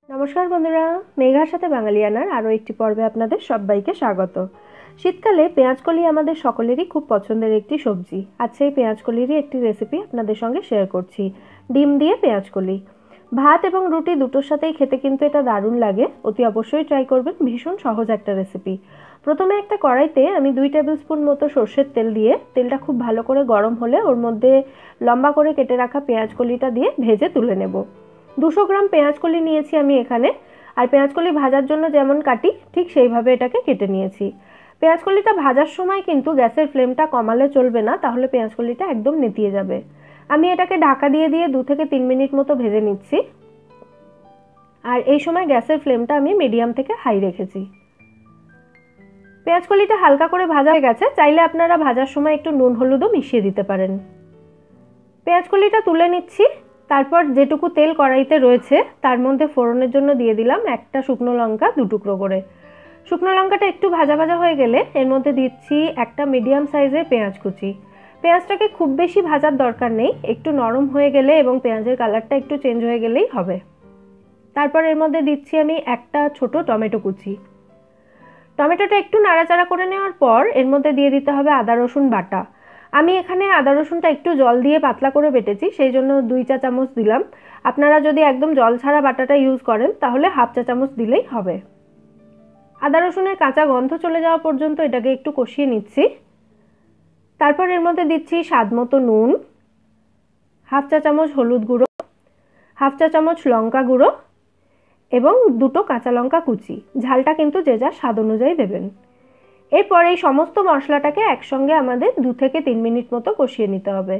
नमस्कार बंधुरा मेघार साथे बांगालियानार आरो एकटी पर्वे आपनादेर सबाइके स्वागत। शीतकाले पेঁয়াজকলি आमादेर सकलेरই खूब पछंदेर एकटी सब्जी। आज सेई पेঁয়াজকলিরই एकटी रेसिपि आपनादेर संगे शेयर करछि। डिम दिये पेঁয়াজকলি भात एबं रुटी दुटोर साथेई खेते किन्तु एटा दारुण लागे। अति अवश्यई ट्राई करबेन, भीषण सहज एकटा रेसिपि। प्रथमे एकटा कड़ाइते आमि 2 टेबिल स्पून मतो सर्षेर तेल दिये तेलटा खूब भालो करे गरम होले ओर मध्ये लम्बा करे केटे राखा पेঁয়াজকলিটা दिये भेजे तुले नेब। 200 ग्राम पेঁয়াজকলি নিয়েছি আমি এখানে। আর পেঁয়াজকলি ভাজার জন্য যেমন কাটি ঠিক সেইভাবে এটাকে কেটে নিয়েছি। পেঁয়াজকলিটা ভাজার সময় কিন্তু গ্যাসের ফ্লেমটা কমালে চলবে না, তাহলে পেঁয়াজকলিটা একদম নেতিয়ে যাবে। আমি এটাকে ঢাকা দিয়ে দিয়ে 2 থেকে 3 মিনিট মতো ভেজে নিচ্ছি। আর এই সময় গ্যাসের ফ্লেমটা আমি মিডিয়াম থেকে হাই রেখেছি। পেঁয়াজকলিটা হালকা করে ভাজা হয়ে গেছে, চাইলে আপনারা ভাজার সময় একটু নুন হলুদও মিশিয়ে দিতে পারেন। পেঁয়াজকলিটা তুলে নিচ্ছি। তারপর যেটুকু তেল কড়াইতে রয়েছে তার মধ্যে ফোড়নের জন্য দিয়ে দিলাম একটা শুকনো লঙ্কা 2 টুকরো করে। শুকনো লঙ্কাটা একটু ভাজা ভাজা হয়ে গেলে এর মধ্যে দিচ্ছি একটা মিডিয়াম সাইজের পেঁয়াজ কুচি। পেঁয়াজটাকে খুব বেশি ভাজার দরকার নেই, একটু নরম হয়ে গেলে এবং পেঁয়াজের কালারটা একটু চেঞ্জ হয়ে গেলেই হবে। তারপর এর মধ্যে দিচ্ছি আমি একটা ছোট টমেটো কুচি। টমেটোটা একটু নাড়াচাড়া করে নেওয়ার পর এর মধ্যে দিয়ে দিতে হবে আদা রসুন বাটা। আমি এখানে আদা রসুনটা একটু জল দিয়ে পাতলা করে বেটেছি, সেই জন্য 2 চা চামচ দিলাম। আপনারা যদি একদম জল ছাড়া বাটাটা ইউজ করেন তাহলে হাফ চা চামচ দিলেই হবে। আদা রসুনের কাঁচা গন্ধ চলে যাওয়া পর্যন্ত এটাকে একটু কষিয়ে নিচ্ছি। তারপর এর মধ্যে দিচ্ছি স্বাদ মতো নুন, হাফ চা চামচ হলুদ গুঁড়ো, হাফ চা চামচ লঙ্কা গুঁড়ো এবং 2টো কাঁচা লঙ্কা কুচি। ঝালটা কিন্তু যে যার স্বাদ অনুযায়ী দেবেন। এরপর এই সমস্ত মশলাটাকে একসঙ্গে আমাদের 2 থেকে 3 মিনিট মতো কষিয়ে নিতে হবে।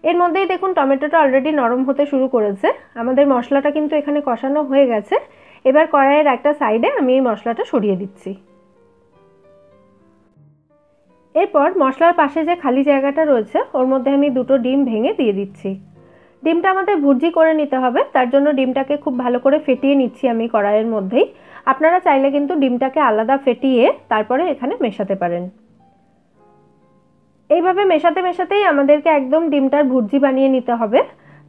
এর মধ্যেই দেখুন টমেটোটা অলরেডি নরম হতে শুরু করেছে। আমাদের মশলাটা কিন্তু এখানে কষানো হয়ে গেছে। এবার কড়াইয়ের একটা সাইডে আমি এই মশলাটা সরিয়ে দিচ্ছি। এরপর মশলার পাশে যে খালি জায়গাটা রয়েছে ওর মধ্যে আমি 2টো ডিম ভেঙে দিয়ে দিচ্ছি। ডিমটা আমাদের ভুর্জি করে নিতে হবে, তার জন্য ডিমটাকে খুব ভালো করে ফেটিয়ে নিচ্ছি আমি কড়াইয়ের মধ্যেই। আপনারা চাইলে কিন্তু ডিমটাকে আলাদা ফেটিয়ে তারপরে এখানে মেশাতে পারেন। এইভাবে মেশাতে মেশাতেই আমাদেরকে একদম ডিমটার ভুর্জি বানিয়ে নিতে হবে।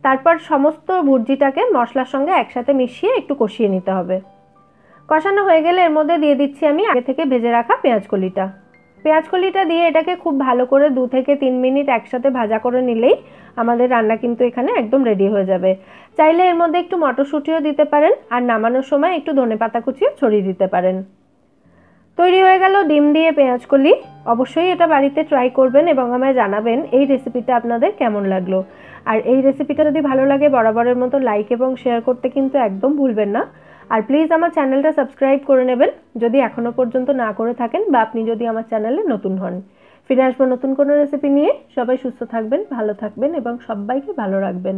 তারপর সমস্ত ভুর্জিটাকে মশলার সঙ্গে একসাথে মিশিয়ে একটু কষিয়ে নিতে হবে। কষানো হয়ে গেলে এর মধ্যে দিয়ে দিচ্ছি আমি আগে থেকে ভেজে রাখা পেঁয়াজকলিটা। পেঁয়াজকলিটা দিয়ে এটাকে খুব ভালো করে 2 থেকে 3 মিনিট একসাথে ভাজা করে নিলেই আমাদের রান্না কিন্তু এখানে একদম রেডি হয়ে যাবে। চাইলে এর মধ্যে একটু মটরশুঁটিও দিতে পারেন আর নামানোর সময় একটু ধনেপাতা কুচিও ছড়িয়ে দিতে পারেন। তৈরি হয়ে গেল ডিম দিয়ে পেঁয়াজকলি। অবশ্যই এটা বাড়িতে ট্রাই করবেন এবং আমায় জানাবেন এই রেসিপিটা আপনাদের কেমন লাগলো। আর এই রেসিপিটা যদি ভালো লাগে বরাবরের মতো লাইক এবং শেয়ার করতে কিন্তু একদম ভুলবেন না। আর প্লিজ আমার চ্যানেলটা সাবস্ক্রাইব করে নেবেন যদি এখনও পর্যন্ত না করে থাকেন বা আপনি যদি আমার চ্যানেলে নতুন হন। ফিরে আসবো নতুন কোনো রেসিপি নিয়ে। সবাই সুস্থ থাকবেন, ভালো থাকবেন এবং সবাইকে ভালো রাখবেন।